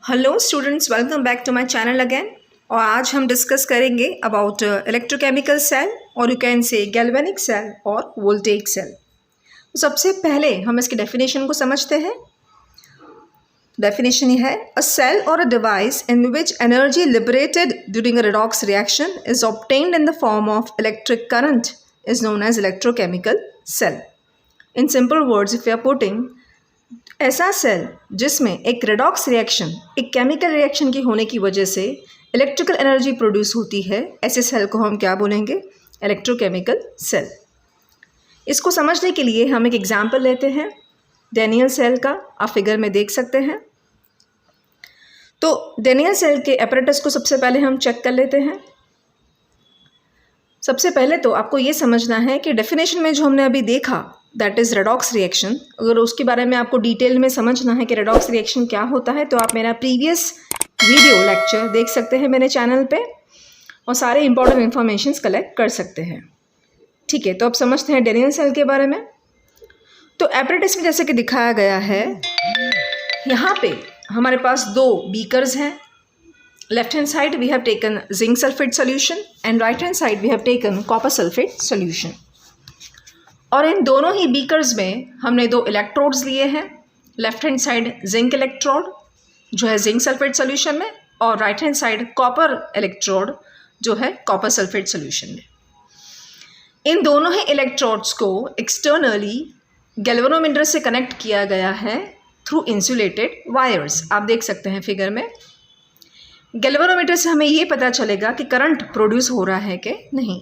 Hello students, welcome back to my channel again. और आज हम डिस्कस करेंगे अबाउट इलेक्ट्रोकेमिकल सेल और you can say galvanic cell और वोल्टेइक सेल। सबसे पहले हम इसकी डेफिनेशन को समझते हैं। डेफिनेशन ये है, अ सेल और a device in which energy liberated during a redox reaction is obtained in the form of electric current is known as electrochemical cell. In simple words, if you are putting, ऐसा cell जिसमें एक redox reaction, एक chemical reaction की होने की वजह से electrical energy produce होती है, ऐसे सेल को हम क्या बोलेंगे? Electrochemical cell. इसको समझने के लिए हम एक एग्जांपल लेते हैं डेनियल सेल का। आप फिगर में देख सकते हैं। तो डेनियल सेल के एपरेटस को सबसे पहले हम चेक कर लेते हैं। सबसे पहले तो आपको ये समझना है कि डेफिनेशन में जो हमने अभी देखा, दैट इज़ रेडॉक्स रिएक्शन, अगर उसके बारे में आपको डिटेल में समझना है कि रेडॉक्स रिएक्शन क्या होता है, तो आप मेरा प्रीवियस वीडियो लेक्चर देख सकते हैं मेरे चैनल पे और सारे इंपॉर्टेंट इन्फॉर्मेशंस कलेक्ट कर सकते हैं। ठीक है, तो अब समझते हैं डेनियल सेल के बारे में। तो एपरेटस में जैसे कि दिखाया गया है, यहाँ पे हमारे पास दो बीकर्स हैं। Left hand side we have taken zinc sulphate solution and right hand side we have taken copper sulphate solution. और इन दोनों ही बीकर्स में हमने दो इलेक्ट्रोड्स लिए हैं। Left hand side zinc electrode जो है जिंक सल्फेट सोल्यूशन में, और right hand side copper electrode जो है कॉपर सल्फेट सोल्यूशन में। इन दोनों ही इलेक्ट्रोड्स को एक्सटर्नली गैल्वेनोमीटर से कनेक्ट किया गया है थ्रू इंसुलेटेड वायर्स। आप देख सकते हैं फिगर में। गैल्वेनोमीटर से हमें ये पता चलेगा कि करंट प्रोड्यूस हो रहा है कि नहीं।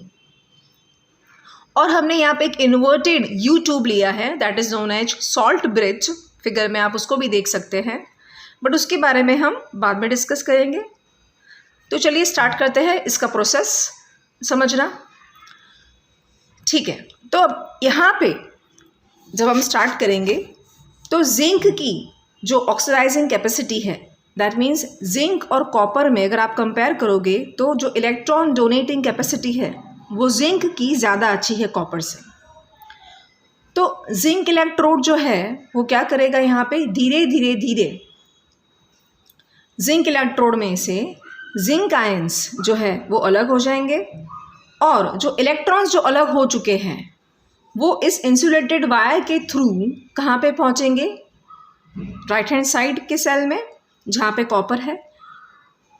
और हमने यहाँ पे एक इन्वर्टेड यू ट्यूब लिया है, that is known as salt bridge. Figure में आप उसको भी देख सकते हैं, बट उसके बारे में हम बाद में डिस्कस करेंगे। तो चलिए स्टार्ट करते हैं इसका प्रोसेस समझना। ठीक है, तो अब यहाँ पे जब हम स्टार्ट करेंगे तो जिंक की जो ऑक्सीडाइजिंग कैपेसिटी है, दैट मीन्स जिंक और कॉपर में अगर आप कंपेयर करोगे तो जो इलेक्ट्रॉन डोनेटिंग कैपेसिटी है वो जिंक की ज़्यादा अच्छी है कॉपर से। तो जिंक इलेक्ट्रोड जो है वो क्या करेगा, यहाँ पे धीरे धीरे धीरे जिंक इलेक्ट्रोड में से जिंक आयंस जो है वो अलग हो जाएंगे, और जो इलेक्ट्रॉन्स जो अलग हो चुके हैं वो इस इंसुलेटेड वायर के थ्रू कहाँ पे पहुँचेंगे? राइट हैंड साइड के सेल में जहाँ पे कॉपर है।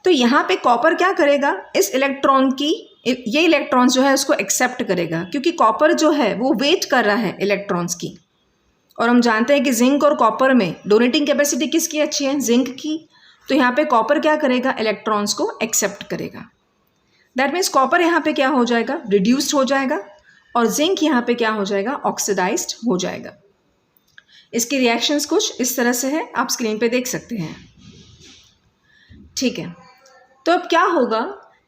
तो यहाँ पे कॉपर क्या करेगा, इस इलेक्ट्रॉन की, ये इलेक्ट्रॉन्स जो है उसको एक्सेप्ट करेगा, क्योंकि कॉपर जो है वो वेट कर रहा है इलेक्ट्रॉन्स की। और हम जानते हैं कि जिंक और कॉपर में डोनेटिंग कैपेसिटी किसकी अच्छी है? जिंक की। तो यहाँ पे कॉपर क्या करेगा, इलेक्ट्रॉन्स को एक्सेप्ट करेगा। दैट मीन्स कॉपर यहाँ पे क्या हो जाएगा, रिड्यूस्ड हो जाएगा, और जिंक यहाँ पे क्या हो जाएगा, ऑक्सीडाइज्ड हो जाएगा। इसकी रिएक्शंस कुछ इस तरह से है, आप स्क्रीन पे देख सकते हैं। ठीक है, तो अब क्या होगा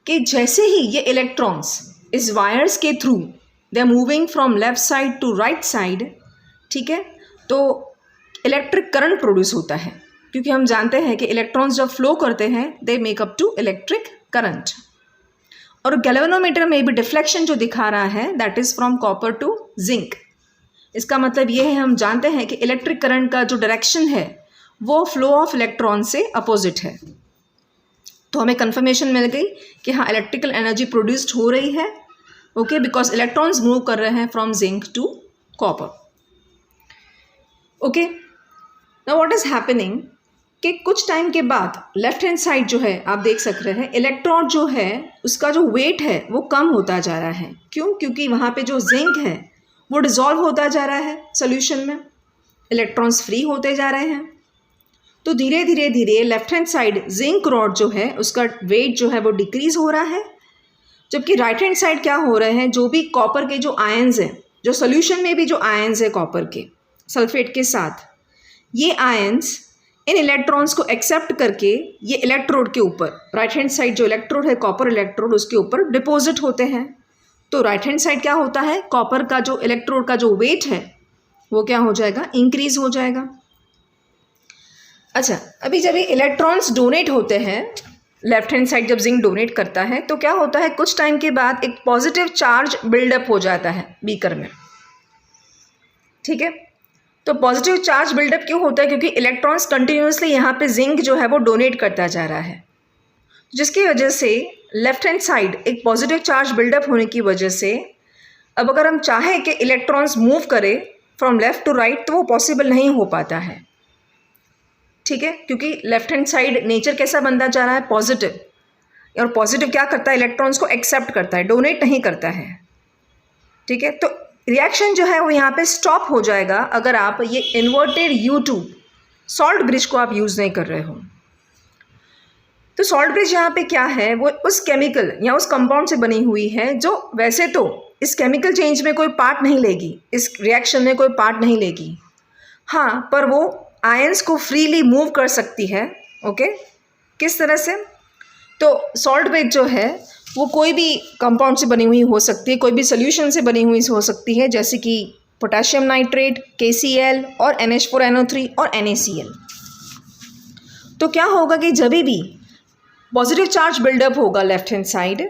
कि जैसे ही ये इलेक्ट्रॉन्स इस वायर्स के through they are moving from left side to right side, ठीक है, तो इलेक्ट्रिक करंट प्रोड्यूस होता है, क्योंकि हम जानते हैं कि इलेक्ट्रॉन्स जब फ्लो करते हैं they make up to electric current. और गैल्वेनोमीटर में भी डिफ्लेक्शन जो दिखा रहा है that is from copper to zinc. इसका मतलब ये है, हम जानते हैं कि इलेक्ट्रिक करंट का जो डायरेक्शन है वो फ्लो ऑफ इलेक्ट्रॉन से अपोजिट है। तो हमें कंफर्मेशन मिल गई कि हाँ, इलेक्ट्रिकल एनर्जी प्रोड्यूस्ड हो रही है, ओके, बिकॉज इलेक्ट्रॉन्स मूव कर रहे हैं from zinc to copper. Okay, now what is happening कि कुछ टाइम के बाद लेफ्ट हैंड साइड जो है आप देख सक रहे हैं, इलेक्ट्रॉन जो है उसका जो वेट है वो कम होता जा रहा है। क्यों? क्योंकि वहाँ पे जो जिंक है वो डिजॉल्व होता जा रहा है सोल्यूशन में, इलेक्ट्रॉन्स फ्री होते जा रहे हैं। तो धीरे धीरे धीरे left hand side zinc rod जो है उसका वेट जो है वो डिक्रीज हो रहा है, जबकि राइट हैंड साइड क्या हो रहे हैं, जो भी कॉपर के जो आयंस हैं, जो सोल्यूशन में भी जो आयंस है कॉपर के सल्फेट के साथ, ये आयंस इन इलेक्ट्रॉन्स को एक्सेप्ट करके ये इलेक्ट्रोड के ऊपर, राइट हैंड साइड जो इलेक्ट्रोड है कॉपर इलेक्ट्रोड, उसके ऊपर डिपॉजिट होते हैं। तो राइट हैंड साइड क्या होता है, कॉपर का जो इलेक्ट्रोड का जो वेट है वो क्या हो जाएगा, इंक्रीज हो जाएगा। अच्छा, अभी जब ये इलेक्ट्रॉन्स डोनेट होते हैं, लेफ्ट हैंड साइड जब जिंक डोनेट करता है तो क्या होता है, कुछ टाइम के बाद एक पॉजिटिव चार्ज बिल्डअप हो जाता है बीकर में। ठीक है, तो पॉजिटिव चार्ज बिल्डअप क्यों होता है? क्योंकि इलेक्ट्रॉन्स कंटिन्यूसली यहाँ पे जिंक जो है वो डोनेट करता जा रहा है, जिसकी वजह से लेफ्ट हैंड साइड एक पॉजिटिव चार्ज बिल्डअप होने की वजह से अब अगर हम चाहें कि इलेक्ट्रॉन्स मूव करें फ्रॉम लेफ़्ट टू राइट तो वो पॉसिबल नहीं हो पाता है, ठीक है, क्योंकि लेफ्ट हैंड साइड नेचर कैसा बनता जा रहा है? पॉजिटिव। और पॉजिटिव क्या करता है? इलेक्ट्रॉन्स को एक्सेप्ट करता है, डोनेट नहीं करता है, ठीक है। तो रिएक्शन जो है वो यहाँ पे स्टॉप हो जाएगा अगर आप ये इन्वर्टेड U2 सॉल्ट ब्रिज को आप यूज़ नहीं कर रहे हो। तो सॉल्ट ब्रिज यहाँ पे क्या है? वो उस केमिकल या उस कंपाउंड से बनी हुई है जो वैसे तो इस केमिकल चेंज में कोई पार्ट नहीं लेगी, इस रिएक्शन में कोई पार्ट नहीं लेगी, हाँ, पर वो आयंस को फ्रीली मूव कर सकती है। ओके, किस तरह से? तो सॉल्ट ब्रिज जो है वो कोई भी कंपाउंड से बनी हुई हो सकती है, कोई भी सोल्यूशन से बनी हुई हो सकती है, जैसे कि पोटेशियम नाइट्रेट, KCl और NH4NO3 और NaCl। तो क्या होगा कि जब भी पॉजिटिव चार्ज बिल्डअप होगा लेफ्ट हैंड साइड,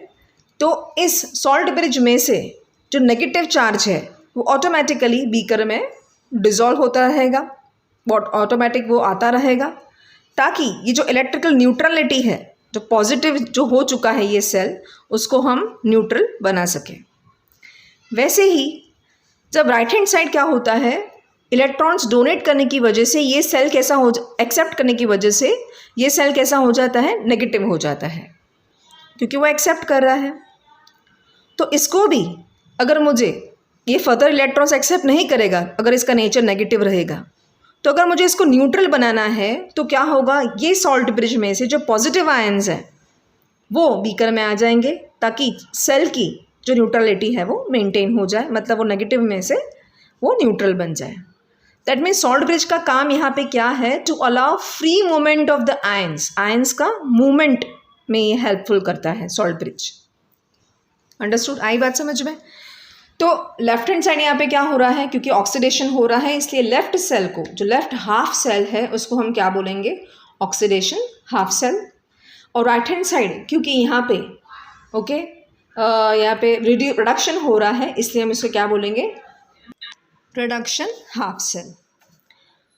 तो इस सॉल्ट ब्रिज में से जो नेगेटिव चार्ज है वो ऑटोमेटिकली बीकर में डिज़ोल्व होता रहेगा, वो ऑटोमेटिक वो आता रहेगा, ताकि ये जो इलेक्ट्रिकल न्यूट्रलिटी है, जो पॉजिटिव जो हो चुका है ये सेल, उसको हम न्यूट्रल बना सकें। वैसे ही जब राइट हैंड साइड क्या होता है, इलेक्ट्रॉन्स डोनेट करने की वजह से ये सेल कैसा हो, एक्सेप्ट करने की वजह से ये सेल कैसा हो जाता है? नेगेटिव हो जाता है, क्योंकि वो एक्सेप्ट कर रहा है। तो इसको भी अगर मुझे ये फर्दर इलेक्ट्रॉन्स एक्सेप्ट नहीं करेगा, अगर इसका नेचर नेगेटिव रहेगा, तो अगर मुझे इसको न्यूट्रल बनाना है तो क्या होगा? ये सॉल्ट ब्रिज में से जो पॉजिटिव आयंस हैं वो बीकर में आ जाएंगे, ताकि सेल की जो न्यूट्रलिटी है वो मेंटेन हो जाए, मतलब वो नेगेटिव में से वो न्यूट्रल बन जाए। दैट मीन्स सॉल्ट ब्रिज का काम यहाँ पे क्या है? To allow free movement of the ions, ions का मूवमेंट में ये हेल्पफुल करता है सॉल्ट ब्रिज। अंडरस्टूड? आई बात समझ में? तो लेफ्ट हैंड साइड यहाँ पे क्या हो रहा है? क्योंकि ऑक्सीडेशन हो रहा है, इसलिए लेफ्ट सेल को, जो लेफ्ट हाफ सेल है, उसको हम क्या बोलेंगे? Oxidation half cell. और राइट हैंड साइड क्योंकि यहाँ पे ओके यहाँ पे रिडक्शन हो रहा है, इसलिए हम इसको क्या बोलेंगे? Reduction half cell.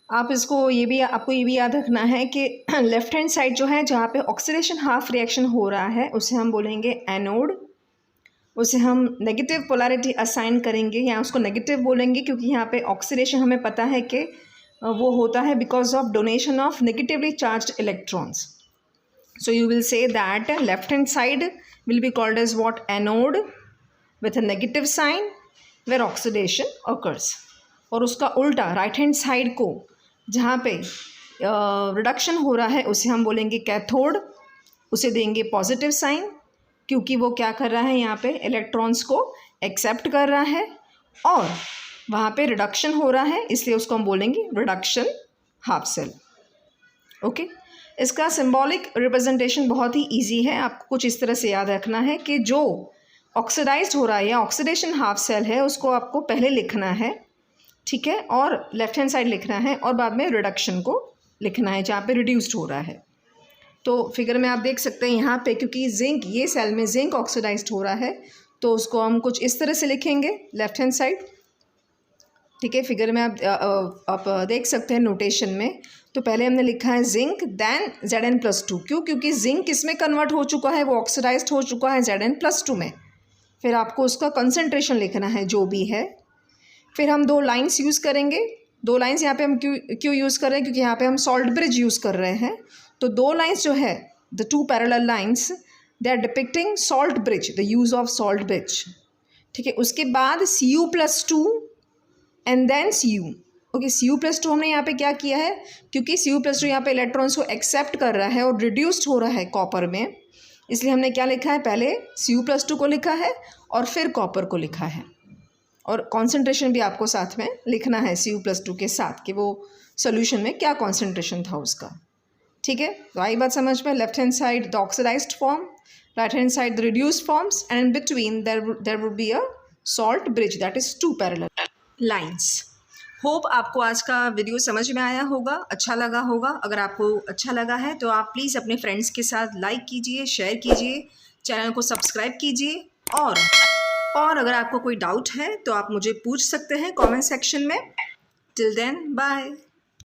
आप इसको ये भी, आपको ये भी याद रखना है कि लेफ्ट हैंड साइड जो है, जहाँ पे ऑक्सीडेशन हाफ रिएक्शन हो रहा है, उसे हम बोलेंगे एनोड, उसे हम नेगेटिव पोलैरिटी असाइन करेंगे या उसको नेगेटिव बोलेंगे, क्योंकि यहाँ पे ऑक्सीडेशन हमें पता है कि वो होता है because of donation of negatively charged electrons. So you will say that left hand side will be called as what? Anode with a negative sign where oxidation occurs. और उसका उल्टा राइट हैंड साइड को जहाँ पे reduction हो रहा है, उसे हम बोलेंगे कैथोड, उसे देंगे पॉजिटिव साइन, क्योंकि वो क्या कर रहा है? यहाँ पे इलेक्ट्रॉन्स को एक्सेप्ट कर रहा है और वहाँ पे रिडक्शन हो रहा है, इसलिए उसको हम बोलेंगे रिडक्शन हाफ सेल। ओके, इसका सिंबॉलिक रिप्रेजेंटेशन बहुत ही इजी है। आपको कुछ इस तरह से याद रखना है कि जो ऑक्सीडाइज्ड हो रहा है या ऑक्सीडेशन हाफ सेल है, उसको आपको पहले लिखना है, ठीक है, और लेफ्ट हैंड साइड लिखना है, और बाद में रिडक्शन को लिखना है जहाँ पे रिड्यूस्ड हो रहा है। तो फिगर में आप देख सकते हैं यहाँ पे, क्योंकि जिंक, ये सेल में जिंक ऑक्सीडाइज्ड हो रहा है, तो उसको हम कुछ इस तरह से लिखेंगे लेफ्ट हैंड साइड, ठीक है। फिगर में आप देख सकते हैं नोटेशन में। तो पहले हमने लिखा है जिंक, देन Zn+2। क्यों? क्योंकि जिंक किसमें कन्वर्ट हो चुका है? वो ऑक्सीडाइज्ड हो चुका है Zn+2 में। फिर आपको उसका कंसनट्रेशन लिखना है जो भी है। फिर हम दो लाइन्स यूज़ करेंगे। दो लाइन्स यहाँ पे हम क्यों यूज़ कर रहे हैं? क्योंकि यहाँ पे हम सॉल्ट ब्रिज यूज़ कर रहे हैं। तो दो लाइन्स जो है, the two parallel lines, they are depicting salt bridge, the use of salt bridge, ठीक है। उसके बाद Cu+2 and then Cu। Okay, Cu+2 हमने यहाँ पे क्या किया है? क्योंकि Cu+2 यहाँ पे इलेक्ट्रॉन्स को एक्सेप्ट कर रहा है और रिड्यूस्ड हो रहा है कॉपर में, इसलिए हमने क्या लिखा है? पहले Cu+2 को लिखा है और फिर कॉपर को लिखा है, और कॉन्सेंट्रेशन भी आपको साथ में लिखना है Cu+2 के साथ कि वो सोल्यूशन में क्या कॉन्सेंट्रेशन था उसका, ठीक है। तो आई बात समझ में? Left hand side the oxidised form, right hand side the reduced forms, and in between there would be a salt bridge, that is two parallel lines. Hope आपको आज का वीडियो समझ में आया होगा, अच्छा लगा होगा। अगर आपको अच्छा लगा है तो आप प्लीज़ अपने फ्रेंड्स के साथ लाइक कीजिए, शेयर कीजिए, चैनल को सब्सक्राइब कीजिए, और अगर आपको कोई डाउट है तो आप मुझे पूछ सकते हैं कमेंट सेक्शन में। Till then bye.